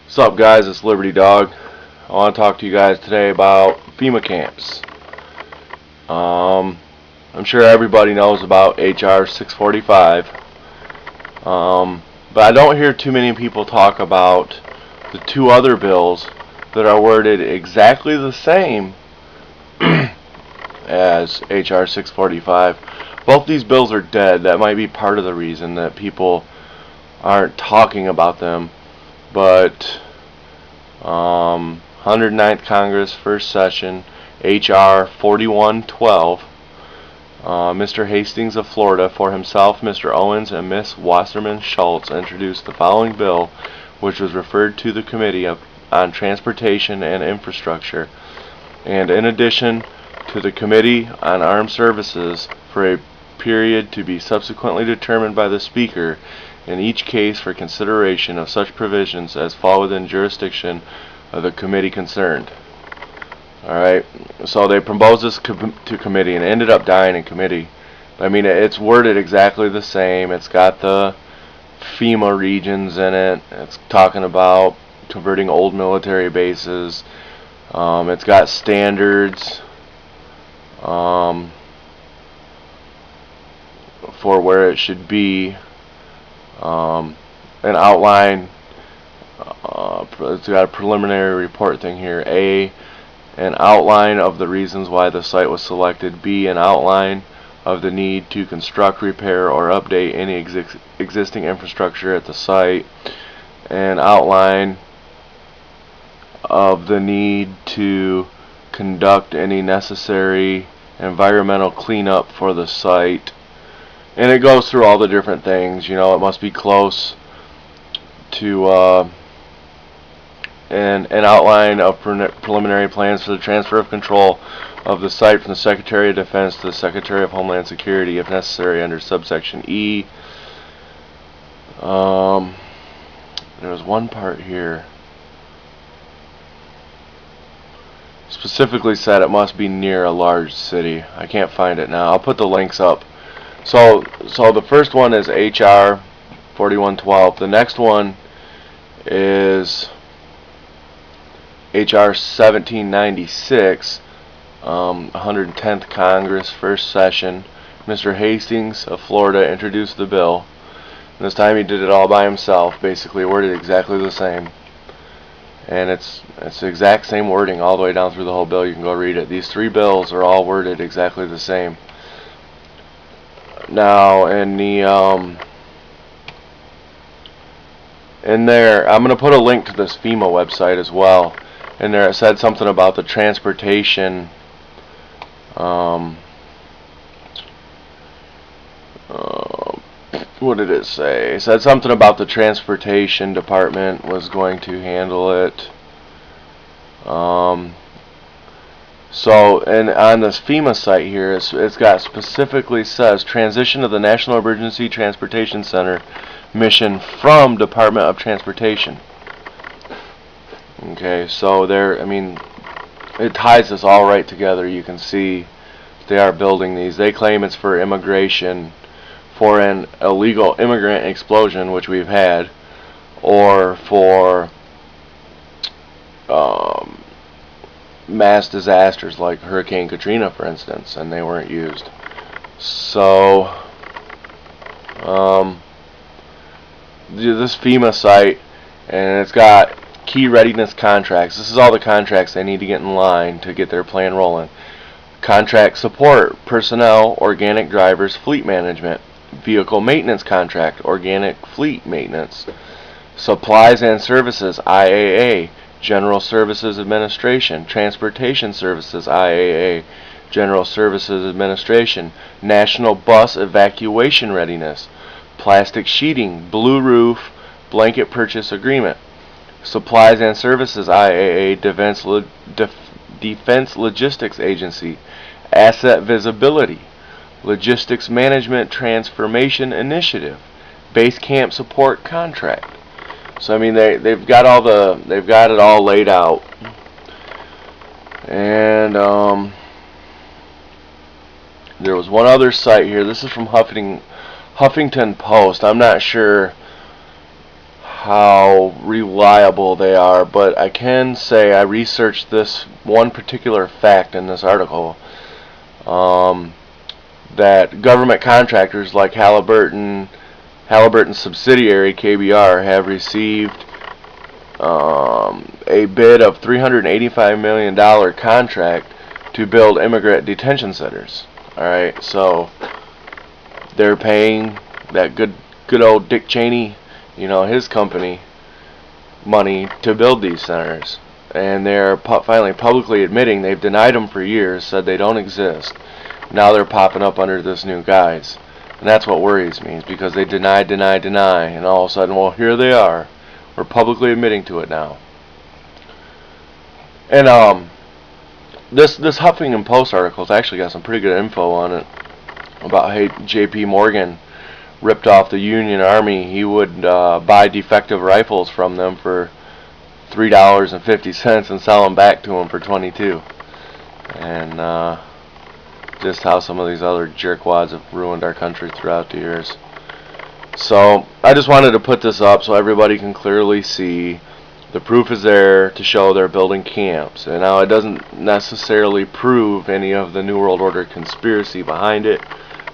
What's up, guys? It's Liberty Dog. I want to talk to you guys today about FEMA camps. I'm sure everybody knows about HR 645, but I don't hear too many people talk about the two other bills that are worded exactly the same as HR 645. Both these bills are dead. That might be part of the reason that people aren't talking about them, but 109th Congress, first session, H.R. 4112. Mr. Hastings of Florida, for himself, Mr. Owens, and Miss Wasserman Schultz, introduced the following bill, which was referred to the Committee on Transportation and Infrastructure, and in addition to the Committee on Armed Services for a period to be subsequently determined by the Speaker, in each case for consideration of such provisions as fall within jurisdiction of the committee concerned. Alright, so they proposed this to committee and ended up dying in committee. I mean, it's worded exactly the same. It's got the FEMA regions in it. It's talking about converting old military bases. It's got standards for where it should be. An outline. It's got a preliminary report thing here. A, an outline of the reasons why the site was selected. B, an outline of the need to construct, repair, or update any existing infrastructure at the site. An outline of the need to conduct any necessary environmental cleanup for the site. And it goes through all the different things. You know, it must be close to an outline of preliminary plans for the transfer of control of the site from the Secretary of Defense to the Secretary of Homeland Security, if necessary, under subsection E. There was one part here. Specifically said it must be near a large city. I can't find it now. I'll put the links up. So the first one is HR 4112. The next one is HR 1796, 110th Congress, first session. Mr. Hastings of Florida introduced the bill. And this time he did it all by himself, basically worded exactly the same. And it's the exact same wording all the way down through the whole bill. You can go read it. These three bills are all worded exactly the same. Now, in there, I'm going to put a link to this FEMA website as well. In there, it said something about the transportation. What did it say? It said something about the transportation department was going to handle it. So, and on this FEMA site here, it's got specifically says transition of the National Emergency Transportation Center mission from Department of Transportation. Okay, so there, I mean, it ties this all right together. You can see they are building these. They claim it's for immigration, for an illegal immigrant explosion, which we've had, or for mass disasters like Hurricane Katrina, for instance, and they weren't used. So, this FEMA site, and it's got key readiness contracts. This is all the contracts they need to get in line to get their plan rolling. Contract support, personnel, organic drivers, fleet management, vehicle maintenance contract, organic fleet maintenance, supplies and services, IAA, General Services Administration, Transportation Services, IAA, General Services Administration, National Bus Evacuation Readiness, Plastic Sheeting, Blue Roof, Blanket Purchase Agreement, Supplies and Services, IAA, Defense Logistics Agency, Asset Visibility, Logistics Management Transformation Initiative, Base Camp Support Contract. So I mean they've got it all laid out. And there was one other site here. This is from Huffington Post. I'm not sure how reliable they are, but I can say I researched this one particular fact in this article, that government contractors like Halliburton's subsidiary KBR have received a bid of $385 million contract to build immigrant detention centers. Alright, so they're paying that good old Dick Cheney, his company, money to build these centers. And they're finally publicly admitting they've denied them for years, said they don't exist. Now they're popping up under this new guise. And that's what worries me, is because they deny, and all of a sudden, well, here they are. We're publicly admitting to it now. And this Huffington Post article's actually got some pretty good info on it about how J.P. Morgan ripped off the Union Army. He would buy defective rifles from them for $3.50 and sell them back to them for $22. And just how some of these other jerkwads have ruined our country throughout the years. So I just wanted to put this up so everybody can clearly see the proof is there to show they're building camps. And now it doesn't necessarily prove any of the New World Order conspiracy behind it,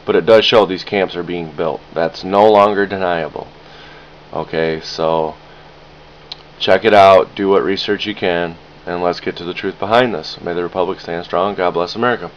but it does show these camps are being built. That's no longer deniable. Okay, so check it out, do what research you can, and let's get to the truth behind this. May the Republic stand strong. God bless America.